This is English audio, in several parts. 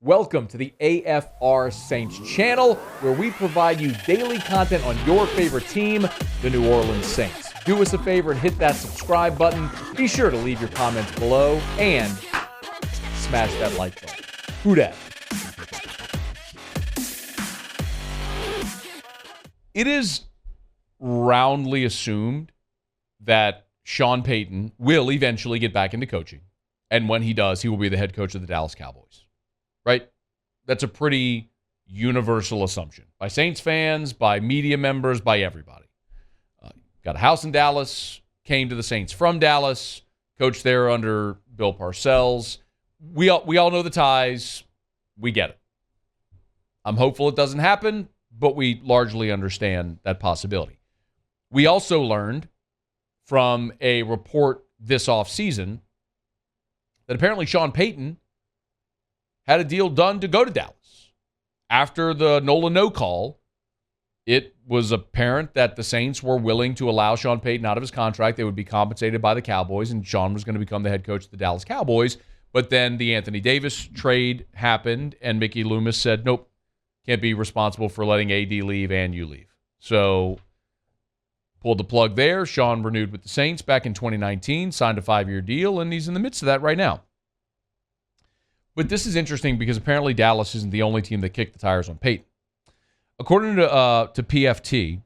Welcome to the AFR Saints channel, where we provide you daily content on your favorite team, the New Orleans Saints. Do us a favor and hit that subscribe button. Be sure to leave your comments below and smash that like button. Who dat? It is roundly assumed that Sean Payton will eventually get back into coaching. And when he does, he will be the head coach of the Dallas Cowboys. Right? That's a pretty universal assumption by Saints fans, by media members, by everybody. Got a house in Dallas, came to the Saints from Dallas, coached there under Bill Parcells. We all know the ties. We get it. I'm hopeful it doesn't happen, but we largely understand that possibility. We also learned from a report this offseason that apparently Sean Payton had a deal done to go to Dallas. After the Nolan no call, it was apparent that the Saints were willing to allow Sean Payton out of his contract. They would be compensated by the Cowboys, and Sean was going to become the head coach of the Dallas Cowboys. But then the Anthony Davis trade happened, and Mickey Loomis said, nope, can't be responsible for letting AD leave and you leave. So pulled the plug there. Sean renewed with the Saints back in 2019, signed a 5-year deal, and he's in the midst of that right now. But this is interesting because apparently Dallas isn't the only team that kicked the tires on Payton. According to PFT,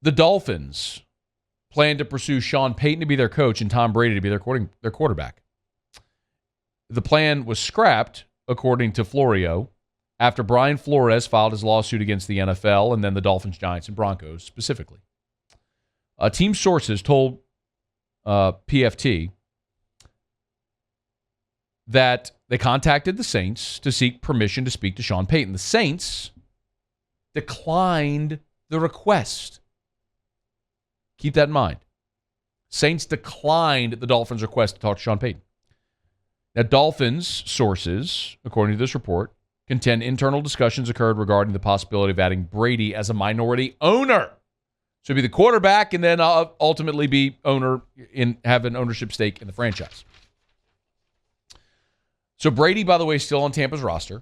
the Dolphins plan to pursue Sean Payton to be their coach and Tom Brady to be their quarterback. The plan was scrapped, according to Florio, after Brian Flores filed his lawsuit against the NFL and then the Dolphins, Giants, and Broncos specifically. Team sources told PFT that they contacted the Saints to seek permission to speak to Sean Payton. The Saints declined the request. Keep that in mind. Saints declined the Dolphins' request to talk to Sean Payton. Now, Dolphins sources, according to this report, contend internal discussions occurred regarding the possibility of adding Brady as a minority owner. So be the quarterback and then ultimately be have an ownership stake in the franchise. So Brady, by the way, is still on Tampa's roster,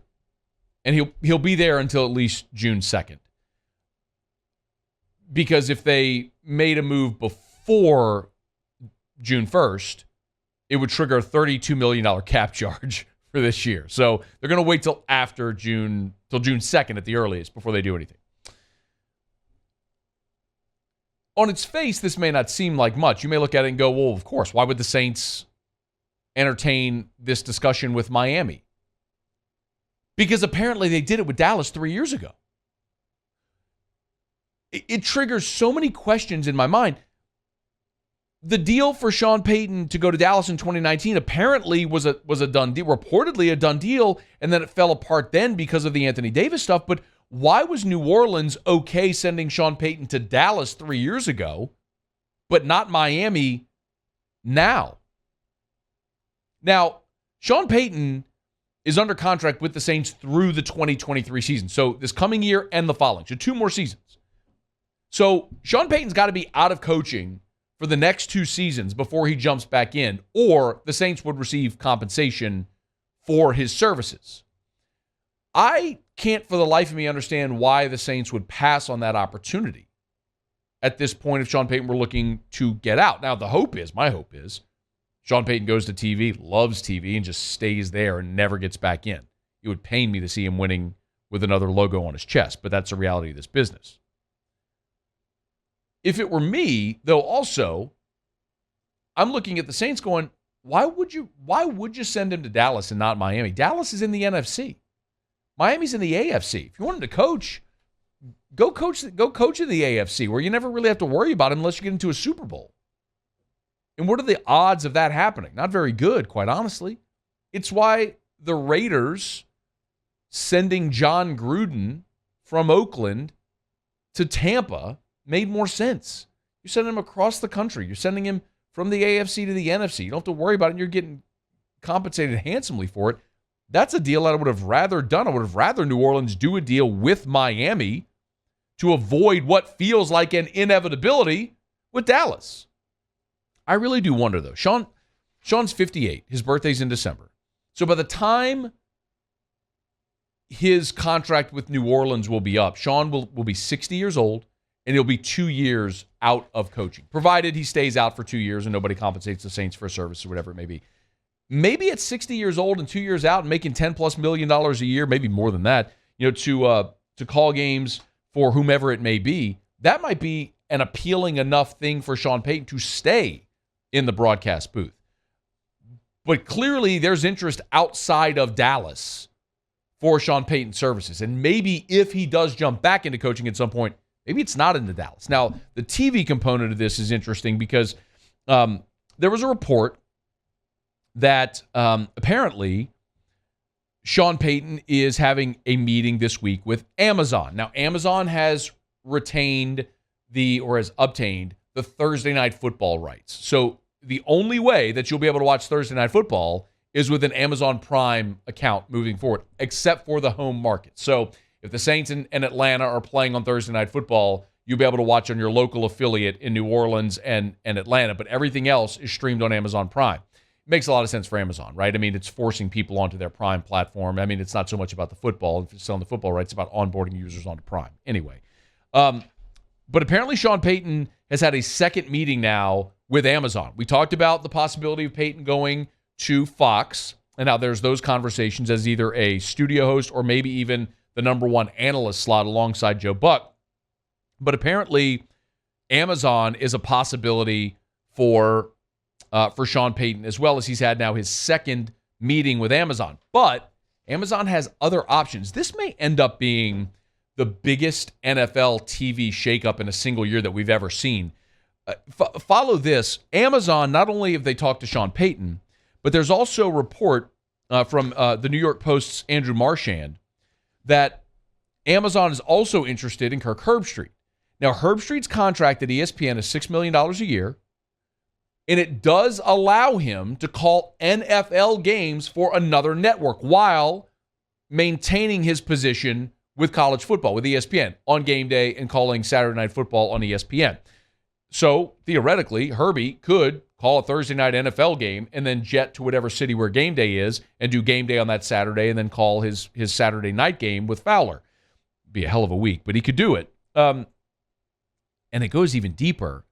and he'll be there until at least June 2nd. Because if they made a move before June 1st, it would trigger a $32 million cap charge for this year. So they're going to wait till after June 2nd at the earliest before they do anything. On its face, this may not seem like much. You may look at it and go, well, of course, why would the Saints entertain this discussion with Miami? Because apparently they did it with Dallas 3 years ago. It triggers so many questions in my mind. The deal for Sean Payton to go to Dallas in 2019 apparently was a done deal, reportedly a done deal, and then it fell apart then because of the Anthony Davis stuff. But why was New Orleans okay sending Sean Payton to Dallas 3 years ago, but not Miami now? Now, Sean Payton is under contract with the Saints through the 2023 season. So this coming year and the following. So 2 more seasons. So Sean Payton's got to be out of coaching for the next 2 seasons before he jumps back in, or the Saints would receive compensation for his services. I can't for the life of me understand why the Saints would pass on that opportunity at this point if Sean Payton were looking to get out. Now, my hope is, Sean Payton goes to TV, loves TV, and just stays there and never gets back in. It would pain me to see him winning with another logo on his chest, but that's the reality of this business. If it were me, though, also, I'm looking at the Saints going, why would you send him to Dallas and not Miami? Dallas is in the NFC. Miami's in the AFC. If you want him to coach, go coach in the AFC, where you never really have to worry about him unless you get into a Super Bowl. And what are the odds of that happening? Not very good, quite honestly. It's why the Raiders sending John Gruden from Oakland to Tampa made more sense. You send him across the country. You're sending him from the AFC to the NFC. You don't have to worry about it, and you're getting compensated handsomely for it. That's a deal I would have rather done. I would have rather New Orleans do a deal with Miami to avoid what feels like an inevitability with Dallas. I really do wonder, though. Sean's 58. His birthday's in December. So by the time his contract with New Orleans will be up, Sean will be 60 years old, and he'll be 2 years out of coaching, provided he stays out for 2 years and nobody compensates the Saints for service or whatever it may be. Maybe at 60 years old and 2 years out and making $10+ million a year, maybe more than that, to call games for whomever it may be, that might be an appealing enough thing for Sean Payton to stay in the broadcast booth. But clearly there's interest outside of Dallas for Sean Payton's services. And maybe if he does jump back into coaching at some point, maybe it's not into Dallas. Now, the TV component of this is interesting because there was a report that apparently Sean Payton is having a meeting this week with Amazon. Now, Amazon has obtained the Thursday Night Football rights. So the only way that you'll be able to watch Thursday Night Football is with an Amazon Prime account moving forward, except for the home market. So if the Saints and Atlanta are playing on Thursday Night Football, you'll be able to watch on your local affiliate in New Orleans and Atlanta, but everything else is streamed on Amazon Prime. It makes a lot of sense for Amazon, right? I mean, it's forcing people onto their Prime platform. I mean, it's not so much about the football. If you're selling the football rights, it's about onboarding users onto Prime. Anyway, but apparently Sean Payton has had a second meeting now with Amazon. We talked about the possibility of Payton going to Fox, and now there's those conversations as either a studio host or maybe even the number one analyst slot alongside Joe Buck. But apparently Amazon is a possibility for Sean Payton, as well as he's had now his second meeting with Amazon. But Amazon has other options. This may end up being the biggest NFL TV shakeup in a single year that we've ever seen. Follow this. Amazon, not only have they talked to Sean Payton, but there's also a report from the New York Post's Andrew Marchand that Amazon is also interested in Kirk Herbstreit. Now, Herbstreit's contract at ESPN is $6 million a year, and it does allow him to call NFL games for another network while maintaining his position with college football, with ESPN, on game day and calling Saturday Night Football on ESPN. So, theoretically, Herbie could call a Thursday night NFL game and then jet to whatever city where game day is and do game day on that Saturday and then call his Saturday night game with Fowler. Be a hell of a week, but he could do it. And it goes even deeper.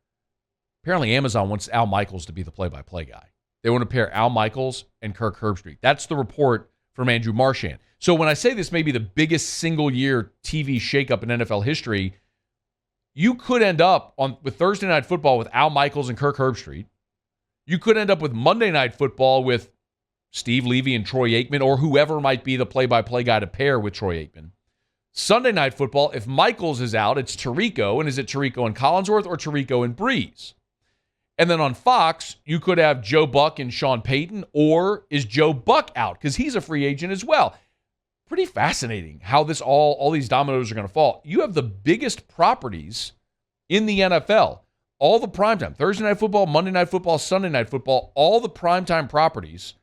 Apparently, Amazon wants Al Michaels to be the play-by-play guy. They want to pair Al Michaels and Kirk Herbstreit. That's the report from Andrew Marchand. So when I say this may be the biggest single-year TV shakeup in NFL history, you could end up with Thursday Night Football with Al Michaels and Kirk Herbstreit. You could end up with Monday Night Football with Steve Levy and Troy Aikman, or whoever might be the play-by-play guy to pair with Troy Aikman. Sunday Night Football, if Michaels is out, it's Tirico, and is it Tirico and Collinsworth or Tirico and Breeze? And then on Fox, you could have Joe Buck and Sean Payton, or is Joe Buck out? Because he's a free agent as well. Pretty fascinating how this all these dominoes are going to fall. You have the biggest properties in the NFL. All the primetime, Thursday Night Football, Monday Night Football, Sunday Night Football, all the primetime properties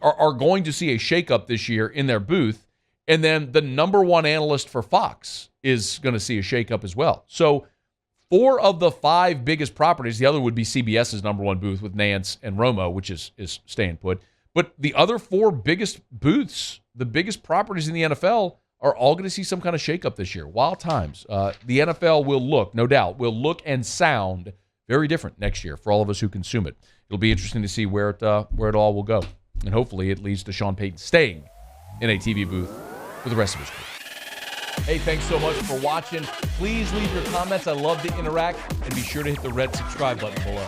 are going to see a shakeup this year in their booth. And then the number one analyst for Fox is going to see a shakeup as well. So 4 of the 5 biggest properties, the other would be CBS's number one booth with Nance and Romo, which is staying put. But the other 4 biggest booths, the biggest properties in the NFL, are all going to see some kind of shakeup this year. Wild times. The NFL will look and sound very different next year for all of us who consume it. It'll be interesting to see where it all will go. And hopefully it leads to Sean Payton staying in a TV booth for the rest of his career. Hey, thanks so much for watching. Please leave your comments. I love to interact. And be sure to hit the red subscribe button below.